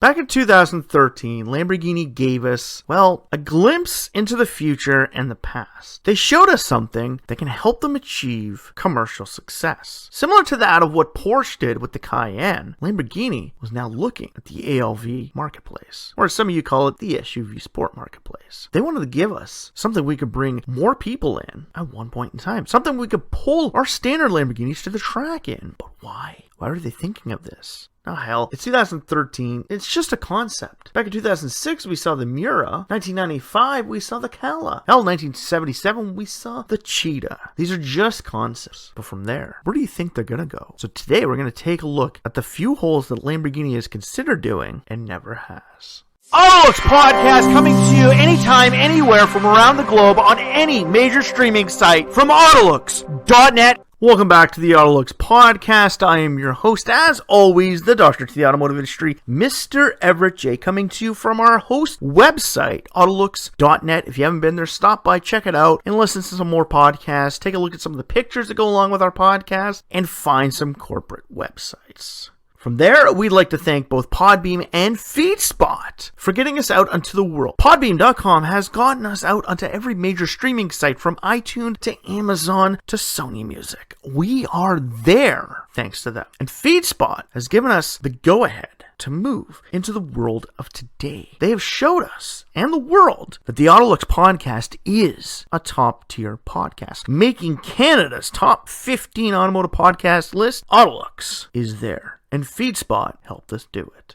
Back in 2013, Lamborghini gave us, well, a glimpse into the future and the past. They showed us something that can help them achieve commercial success. Similar to that of what Porsche did with the Cayenne, Lamborghini was now looking at the ALV marketplace, or as some of you call it, the SUV sport marketplace. They wanted to give us something we could bring more people in at one point in time, something we could pull our standard Lamborghinis to the track in. But why? Why are they thinking of this? Oh hell, it's 2013, it's just a concept. Back in 2006, we saw the Miura. 1995, we saw the Cala. Hell, 1977, we saw the Cheetah. These are just concepts. But from there, where do you think they're gonna go? So today, we're gonna take a look at the few holes that Lamborghini has considered doing and never has. AutoLooks podcast coming to you anytime, anywhere from around the globe on any major streaming site from AutoLooks.net. Welcome back to the AutoLooks podcast. I am your host, as always, the doctor to the automotive industry, Mr. Everett J, coming to you from our host website, AutoLooks.net. If you haven't been there, stop by, check it out, and listen to some more podcasts. Take a look at some of the pictures that go along with our podcast, and find some corporate websites. From there, we'd like to thank both Podbeam and FeedSpot for getting us out onto the world. Podbeam.com has gotten us out onto every major streaming site from iTunes to Amazon to Sony Music. We are there thanks to them. And FeedSpot has given us the go-ahead to move into the world of today. They have showed us and the world that the AutoLooks podcast is a top-tier podcast. Making Canada's top 15 automotive podcast list, AutoLooks is there. And FeedSpot helped us do it.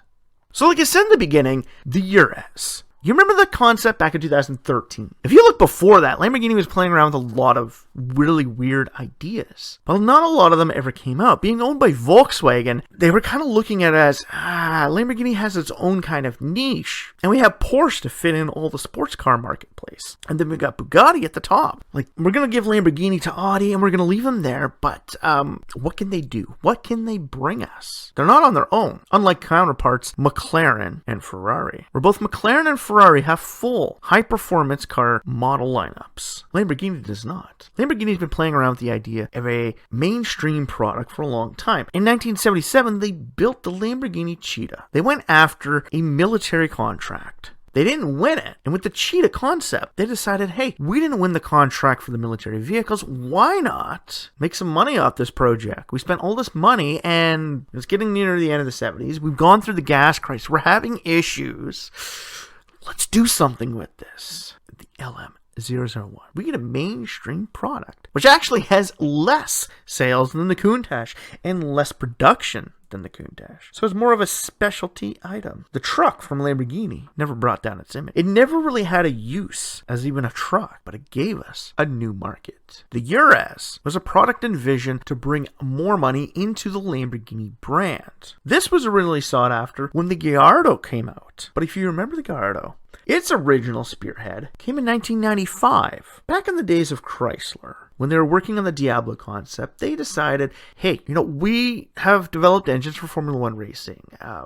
So like I said in the beginning, the Urez. You remember the concept back in 2013? If you look before that, Lamborghini was playing around with a lot of really weird ideas. But not a lot of them ever came out. Being owned by Volkswagen, they were kind of looking at it as, Lamborghini has its own kind of niche. And we have Porsche to fit in all the sports car marketplace. And then we got Bugatti at the top. Like, we're going to give Lamborghini to Audi and we're going to leave them there. But what can they do? What can they bring us? They're not on their own. Unlike counterparts, McLaren and Ferrari. Where both McLaren and Ferrari have full high-performance car model lineups. Lamborghini does not. Lamborghini's been playing around with the idea of a mainstream product for a long time. In 1977, they built the Lamborghini Cheetah. They went after a military contract. They didn't win it. And with the Cheetah concept, they decided, hey, we didn't win the contract for the military vehicles. Why not make some money off this project? We spent all this money and it's getting near the end of the 70s. We've gone through the gas crisis. We're having issues. Let's do something with this. The LM001. We get a mainstream product, which actually has less sales than the Countach and less production than the Countach. So it's more of a specialty item. The truck from Lamborghini never brought down its image. It never really had a use as even a truck, but it gave us a new market. The Urez was a product envisioned to bring more money into the Lamborghini brand. This was originally sought after when the Gallardo came out. But if you remember the Gallardo, its original spearhead came in 1995, back in the days of Chrysler. When they were working on the Diablo concept, they decided, hey, we have developed engines for Formula One racing.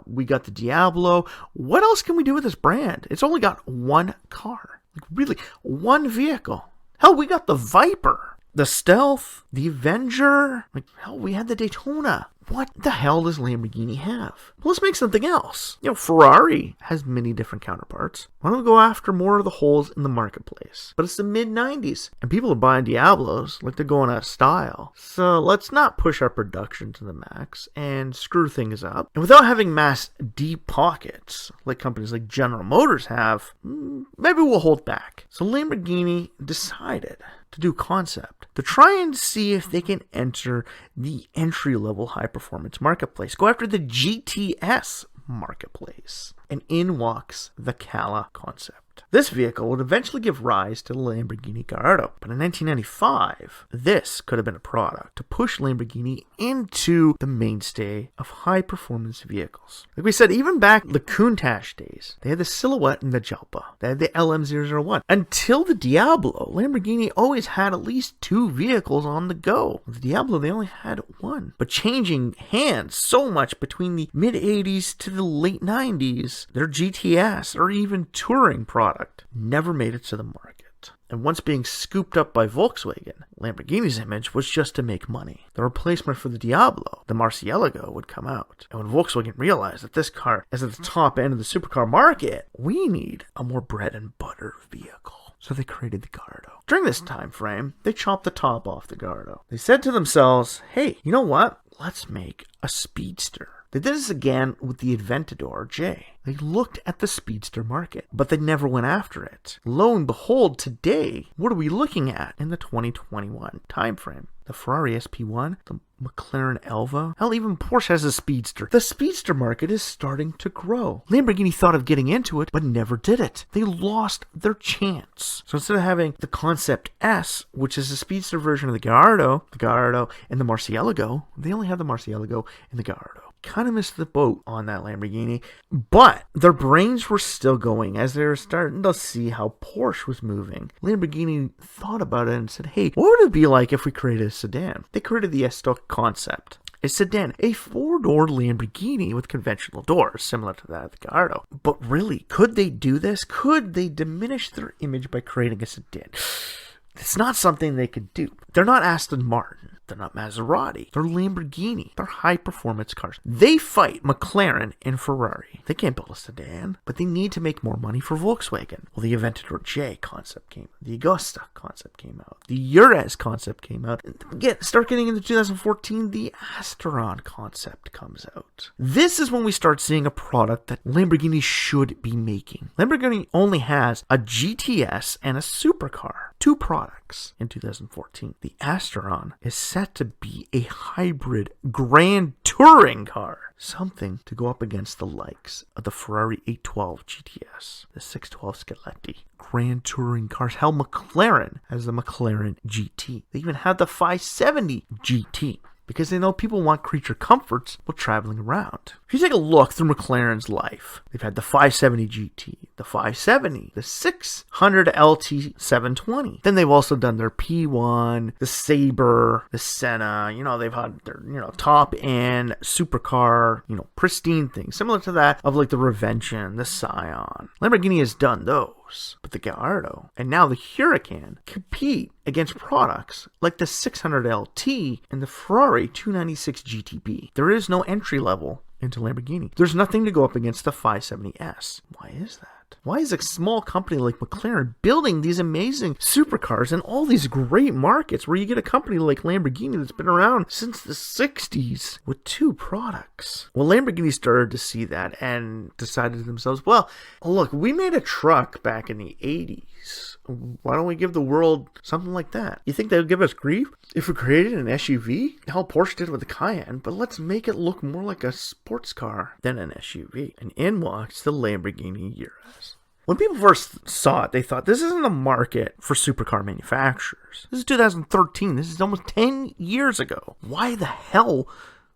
We got the Diablo. What else can we do with this brand? It's only got one car. Like, really, one vehicle. Hell, we got the Viper, the Stealth, the Avenger. Like, hell, we had the Daytona. What the hell does Lamborghini have? Well, let's make something else. Ferrari has many different counterparts. Why don't we go after more of the holes in the marketplace? But it's the mid-90s, and people are buying Diablos like they're going out of style. So let's not push our production to the max and screw things up. And without having mass deep pockets, like companies like General Motors have, maybe we'll hold back. So Lamborghini decided to do concept, to try and see if they can enter the entry-level high-performance marketplace. Go after the GTS marketplace. And in walks the Cala concept. This vehicle would eventually give rise to the Lamborghini Gallardo. But in 1995, this could have been a product to push Lamborghini into the mainstay of high-performance vehicles. Like we said, even back in the Countach days, they had the Silhouette and the Jalpa. They had the LM001. Until the Diablo, Lamborghini always had at least two vehicles on the go. With the Diablo, they only had one. But changing hands so much between the mid-80s to the late 90s, their GTS or even touring product never made it to the market. it. And once being scooped up by Volkswagen, Lamborghini's image was just to make money. The replacement for the Diablo, the Murcielago, would come out. And when Volkswagen realized that this car is at the top end of the supercar market, we need a more bread and butter vehicle. So they created the Gallardo. During this time frame, they chopped the top off the Gallardo. They said to themselves, hey, you know what? Let's make a speedster. They did this again with the Aventador J. They looked at the speedster market, but they never went after it. Lo and behold, today, what are we looking at in the 2021 timeframe? The Ferrari SP1, the McLaren Elva, hell, even Porsche has a speedster. The speedster market is starting to grow. Lamborghini thought of getting into it, but never did it. They lost their chance. So instead of having the Concept S, which is a speedster version of the Gallardo, and the Murcielago, they only have the Murcielago and the Gallardo. Kind of missed the boat on that Lamborghini, but their brains were still going as they were starting to see how Porsche was moving. Lamborghini thought about it and said, hey, what would it be like if we created a sedan? They created the S-Stock concept. A sedan, a four-door Lamborghini with conventional doors, similar to that of the Gallardo. But really, could they do this? Could they diminish their image by creating a sedan? It's not something they could do. They're not Aston Martin. They're not Maserati. They're Lamborghini. They're high-performance cars. They fight McLaren and Ferrari. They can't build a sedan, but they need to make more money for Volkswagen. Well, the Aventador J concept came out. The Augusta concept came out. The Urez concept came out. Start getting into 2014, the Asteron concept comes out. This is when we start seeing a product that Lamborghini should be making. Lamborghini only has a GTS and a supercar. Two products in 2014. The Asteron is set to be a hybrid grand touring car. Something to go up against the likes of the Ferrari 812 GTS, the 612 Scaletti, grand touring cars. Hell, McLaren has the McLaren GT. They even have the 570 GT. Because they know people want creature comforts while traveling around. If you take a look through McLaren's life, they've had the 570 GT, the 570, the 600 LT 720. Then they've also done their P1, the Sabre, the Senna. They've had their, top end supercar, pristine things. Similar to that of like the Revention, the Scion. Lamborghini has done those. But the Gallardo and now the Huracan compete against products like the 600 LT and the Ferrari 296 GTB. There is no entry level into Lamborghini. There's nothing to go up against the 570S. Why is that? Why is a small company like McLaren building these amazing supercars in all these great markets where you get a company like Lamborghini that's been around since the 60s with two products? Well, Lamborghini started to see that and decided to themselves, well, look, we made a truck back in the 80s. Why don't we give the world something like that? You think they would give us grief if we created an SUV? Hell, Porsche did with the Cayenne, but let's make it look more like a sports car than an SUV. And in walks the Lamborghini Urez. When people first saw it, they thought, this isn't a market for supercar manufacturers. This is 2013. This is almost 10 years ago. Why the hell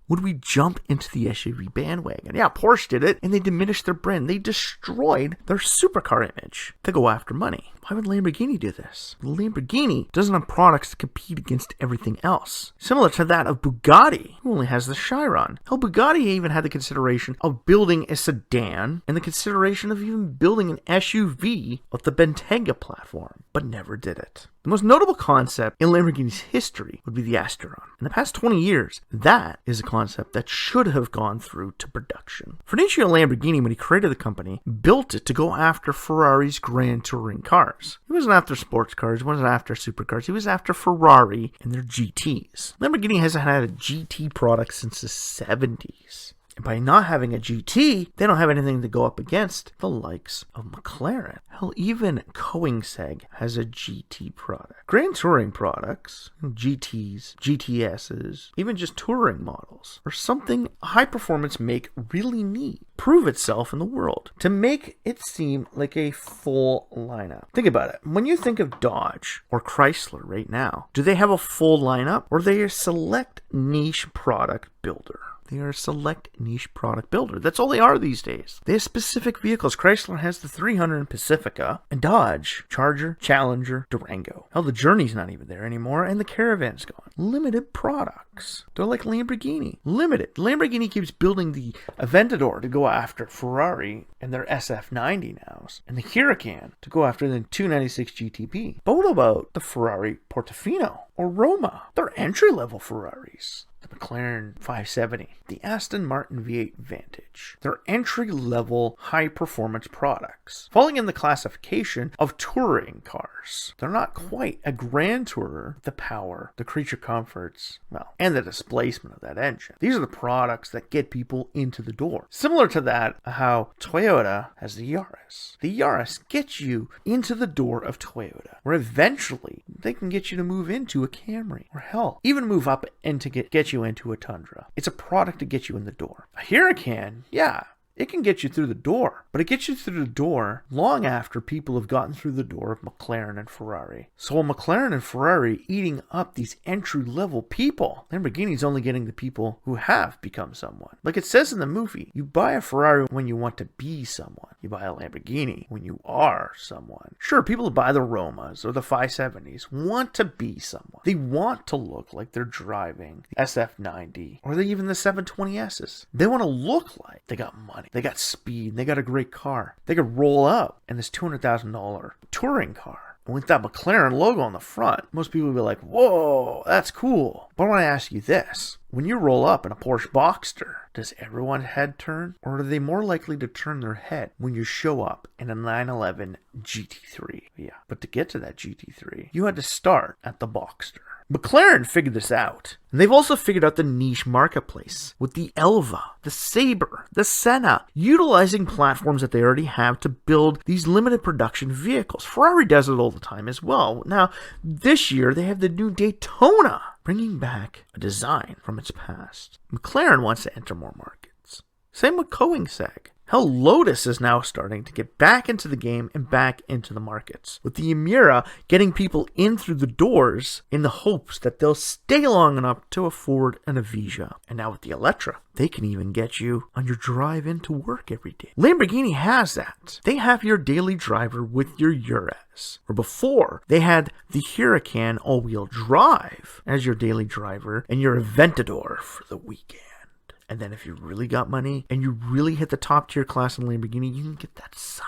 would we jump into the SUV bandwagon? Yeah, Porsche did it, and they diminished their brand. They destroyed their supercar image to go after money. Why would Lamborghini do this? Lamborghini doesn't have products to compete against everything else. Similar to that of Bugatti, who only has the Chiron. Hell, Bugatti even had the consideration of building a sedan and the consideration of even building an SUV of the Bentayga platform, but never did it. The most notable concept in Lamborghini's history would be the Asteron. In the past 20 years, that is a concept that should have gone through to production. Ferruccio Lamborghini, when he created the company, built it to go after Ferrari's grand touring cars. He wasn't after sports cars, he wasn't after supercars, he was after Ferrari and their GTs. Lamborghini hasn't had a GT product since the 70s. And by not having a GT, they don't have anything to go up against the likes of McLaren. Hell, even Koenigsegg has a GT product. Grand touring products, GTs, GTSs, even just touring models, are something a high-performance make really need. Prove itself in the world to make it seem like a full lineup. Think about it. When you think of Dodge or Chrysler right now, do they have a full lineup or are they a select niche product builder? They are a select niche product builder. That's all they are these days. They have specific vehicles. Chrysler has the 300 and Pacifica, and Dodge, Charger, Challenger, Durango. Hell, the Journey's not even there anymore, and the Caravan's gone. Limited products. They're like Lamborghini. Limited. Lamborghini keeps building the Aventador to go after Ferrari and their SF90 nows, and the Huracan to go after the 296 GTP. But what about the Ferrari Portofino or Roma? They're entry-level Ferraris. The McLaren 570, the Aston Martin V8 Vantage. They're entry-level, high-performance products, falling in the classification of touring cars. They're not quite a grand tourer, the power, the creature comforts, well, and the displacement of that engine. These are the products that get people into the door. Similar to that, how Toyota has the Yaris. The Yaris gets you into the door of Toyota, where eventually they can get you to move into a Camry, or hell, even move up and to get you into a Tundra. It's a product to get you in the door. A Huracan, yeah, it can get you through the door, but it gets you through the door long after people have gotten through the door of McLaren and Ferrari. So a McLaren and Ferrari eating up these entry-level people. Lamborghini's only getting the people who have become someone. Like it says in the movie, you buy a Ferrari when you want to be someone. You buy a Lamborghini when you are someone. Sure, people who buy the Romas or the 570s want to be someone. They want to look like they're driving the SF90 or even the 720Ss. They want to look like they got money. They got speed. They got a great car. They could roll up in this $200,000 touring car. And with that McLaren logo on the front, most people would be like, whoa, that's cool. But I want to ask you this. When you roll up in a Porsche Boxster, does everyone's head turn? Or are they more likely to turn their head when you show up in a 911 GT3? Yeah, but to get to that GT3, you had to start at the Boxster. McLaren figured this out. And they've also figured out the niche marketplace with the Elva, the Sabre, the Senna, utilizing platforms that they already have to build these limited production vehicles. Ferrari does it all the time as well. Now, this year they have the new Daytona, bringing back a design from its past. McLaren wants to enter more markets. Same with Koenigsegg. Hell, Lotus is now starting to get back into the game and back into the markets, with the Emira getting people in through the doors in the hopes that they'll stay long enough to afford an Avija. And now with the Elettra, they can even get you on your drive into work every day. Lamborghini has that. They have your daily driver with your Urez. Or before, they had the Huracan all-wheel drive as your daily driver and your Aventador for the weekend. And then if you really got money and you really hit the top tier class in Lamborghini, you can get that Scion.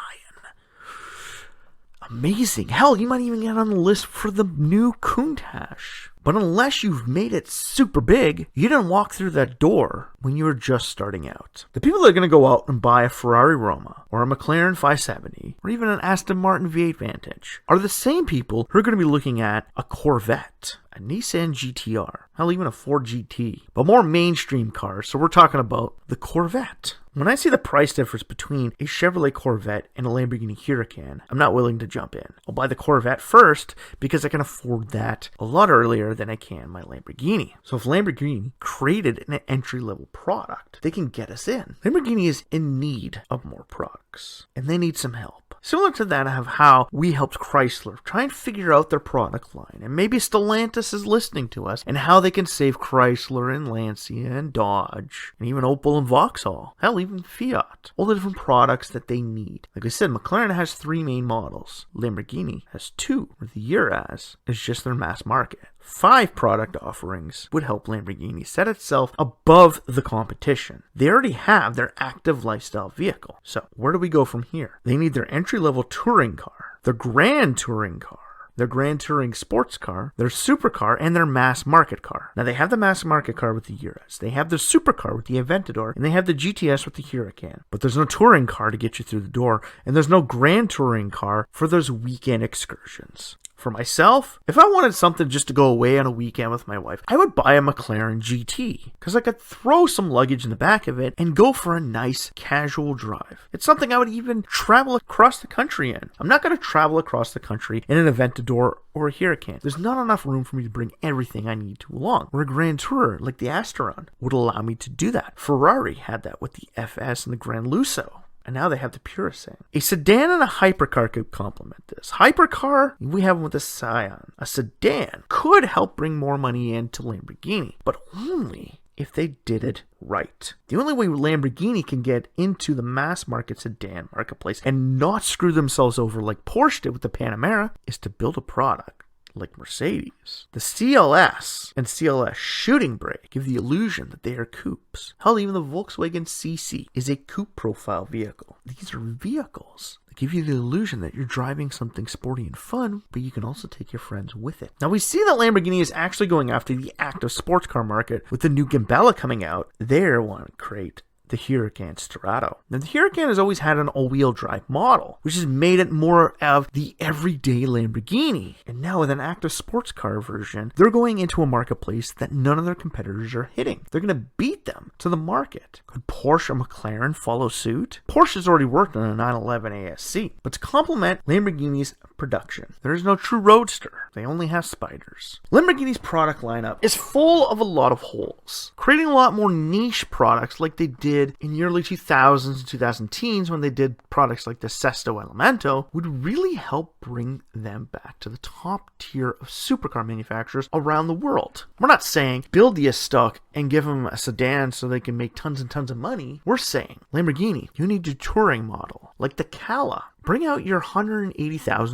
Amazing. Hell, you might even get on the list for the new Countach. But unless you've made it super big, you didn't walk through that door when you were just starting out. The people that are going to go out and buy a Ferrari Roma or a McLaren 570 or even an Aston Martin V8 Vantage are the same people who are going to be looking at a Corvette, a Nissan GTR, hell, even a Ford GT, but more mainstream cars. So we're talking about the Corvette. When I see the price difference between a Chevrolet Corvette and a Lamborghini Huracan, I'm not willing to jump in. I'll buy the Corvette first because I can afford that a lot earlier than I can my Lamborghini. So if Lamborghini created an entry-level product, they can get us in. Lamborghini is in need of more products, and they need some help. Similar to that of how we helped Chrysler try and figure out their product line, and maybe Stellantis is listening to us, and how they can save Chrysler and Lancia and Dodge, and even Opel and Vauxhall, hell, even Fiat, all the different products that they need. Like I said, McLaren has 3 main models. Lamborghini has 2, where the Urez is just their mass market. 5 product offerings would help Lamborghini set itself above the competition. They already have their active lifestyle vehicle. So where do we go from here? They need their entry-level touring car, their grand touring car, their grand touring sports car, their supercar, and their mass market car. Now, they have the mass market car with the Urez. They have the supercar with the Aventador, and they have the GTS with the Huracan. But there's no touring car to get you through the door, and there's no grand touring car for those weekend excursions. For myself, if I wanted something just to go away on a weekend with my wife, I would buy a McLaren GT, because I could throw some luggage in the back of it and go for a nice casual drive. It's something I would even travel across the country in. I'm not going to travel across the country in an Aventador or a Huracan. There's not enough room for me to bring everything I need to along. Or a Grand Tourer like the Asteron would allow me to do that. Ferrari had that with the FS and the Gran Lusso. And now they have the Purisane. A sedan and a hypercar could complement this. Hypercar, we have with the Scion. A sedan could help bring more money into Lamborghini, but only if they did it right. The only way Lamborghini can get into the mass market sedan marketplace and not screw themselves over like Porsche did with the Panamera is to build a product like Mercedes. The CLS and CLS shooting brake give the illusion that they are coupes. Hell, even the Volkswagen CC is a coupe profile vehicle. These are vehicles that give you the illusion that you're driving something sporty and fun, but you can also take your friends with it. Now we see that Lamborghini is actually going after the active sports car market with the new Gambella coming out. They want to create the Huracan Sterato. Now, the Huracan has always had an all-wheel drive model, which has made it more of the everyday Lamborghini. And now with an active sports car version, they're going into a marketplace that none of their competitors are hitting. They're going to beat them to the market. Could Porsche or McLaren follow suit? Porsche has already worked on a 911 ASC, but to complement Lamborghini's production, there is no true roadster. They only have spiders. Lamborghini's product lineup is full of a lot of holes, creating a lot more niche products like they did in the early 2000s and 2010s when they did products like the Sesto Elemento would really help bring them back to the top tier of supercar manufacturers around the world. We're not saying build the stock and give them a sedan so they can make tons and tons of money. We're saying, Lamborghini, you need a touring model like the Cala. Bring out your $180,000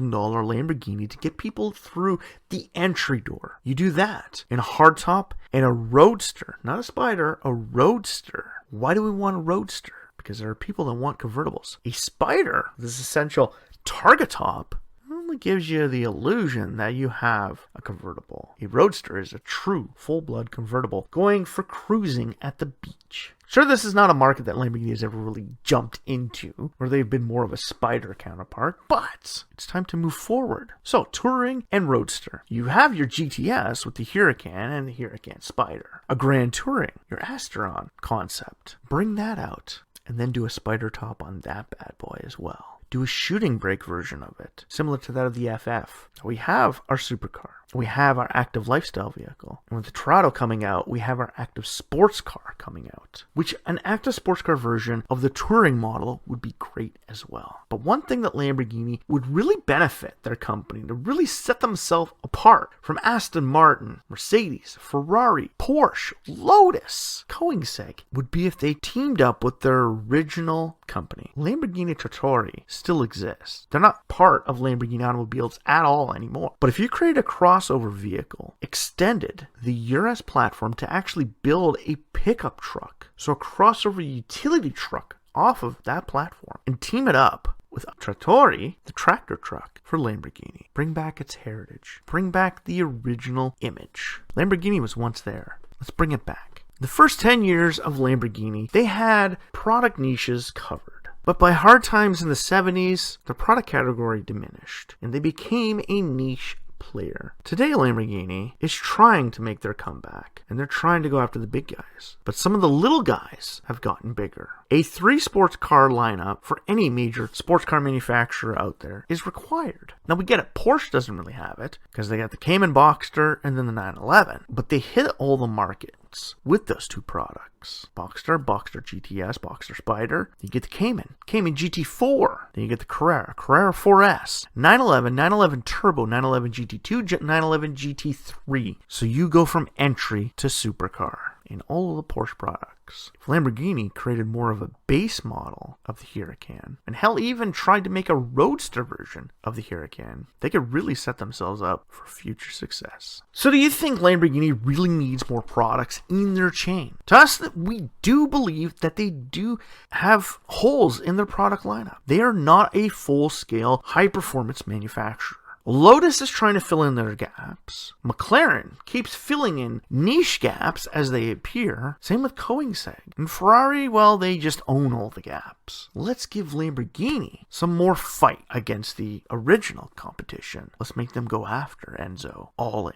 Lamborghini to get people through the entry door. You do that in a hardtop and a roadster, not a spider, a roadster. Why do we want a roadster? Because there are people that want convertibles. A spider, this essential targa top, only gives you the illusion that you have a convertible. A roadster is a true full-blood convertible going for cruising at the beach. Sure, this is not a market that Lamborghini has ever really jumped into, where they've been more of a spider counterpart, but it's time to move forward. So, touring and roadster. You have your GTS with the Huracan and the Huracan Spider. A Grand Touring, your Asteron concept. Bring that out, and then do a spider top on that bad boy as well. Do a shooting brake version of it, similar to that of the FF. We have our supercar. We have our active lifestyle vehicle. And with the Terrato coming out, we have our active sports car coming out, which an active sports car version of the touring model would be great as well. But one thing that Lamborghini would really benefit their company to really set themselves apart from Aston Martin, Mercedes, Ferrari, Porsche, Lotus, Koenigsegg would be if they teamed up with their original company. Lamborghini Trattori still exists. They're not part of Lamborghini Automobiles at all anymore. But if you create a crossover vehicle, extended the Urus platform to actually build a pickup truck, so a crossover utility truck off of that platform, and team it up with Trattori, the tractor truck for Lamborghini. Bring back its heritage. Bring back the original image. Lamborghini was once there. Let's bring it back. The first 10 years of Lamborghini, they had product niches covered. But by hard times in the 70s, the product category diminished, and they became a niche player. Today, Lamborghini is trying to make their comeback, and they're trying to go after the big guys. But some of the little guys have gotten bigger. A 3 sports car lineup for any major sports car manufacturer out there is required. Now we get it, Porsche doesn't really have it, because they got the Cayman Boxster and then the 911, but they hit all the markets with those 2 products. Boxster, Boxster GTS, Boxster Spider. You get the Cayman GT4. Then you get the Carrera 4S, 911, 911 Turbo, 911 GT2, 911 GT3. So you go from entry to supercar in all of the Porsche products. If Lamborghini created more of a base model of the Huracan, and hell even tried to make a roadster version of the Huracan, they could really set themselves up for future success. So do you think Lamborghini really needs more products in their chain? To us, we do believe that they do have holes in their product lineup. They are not a full-scale, high-performance manufacturer. Lotus is trying to fill in their gaps. McLaren keeps filling in niche gaps as they appear. Same with Koenigsegg. And Ferrari, well, they just own all the gaps. Let's give Lamborghini some more fight against the original competition. Let's make them go after Enzo all in.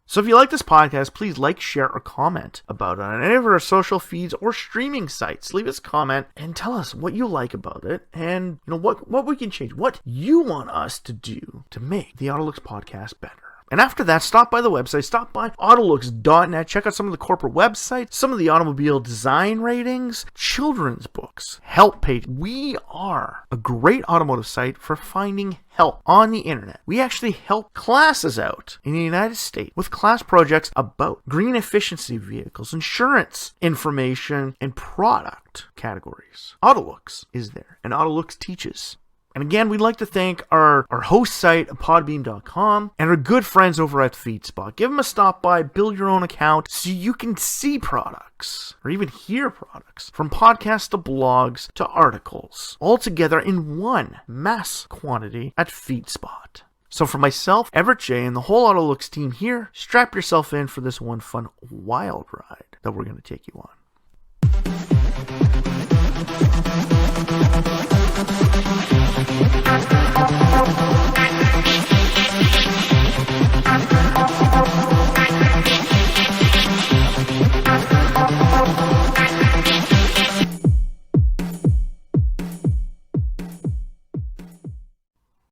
So if you like this podcast, please like, share, or comment about it on any of our social feeds or streaming sites. Leave us a comment and tell us what you like about it and what we can change, what you want us to do to make the AutoLooks podcast better. And after that, stop by the website, stop by AutoLooks.net, check out some of the corporate websites, some of the automobile design ratings, children's books, help page. We are a great automotive site for finding help on the internet. We actually help classes out in the United States with class projects about green efficiency vehicles, insurance information, and product categories. AutoLooks is there, and AutoLooks teaches. And again, we'd like to thank our host site, podbean.com, and our good friends over at FeedSpot. Give them a stop by, build your own account so you can see products, or even hear products, from podcasts to blogs to articles, all together in one mass quantity at FeedSpot. So for myself, Everett J, and the whole AutoLooks team here, strap yourself in for this one fun wild ride that we're going to take you on.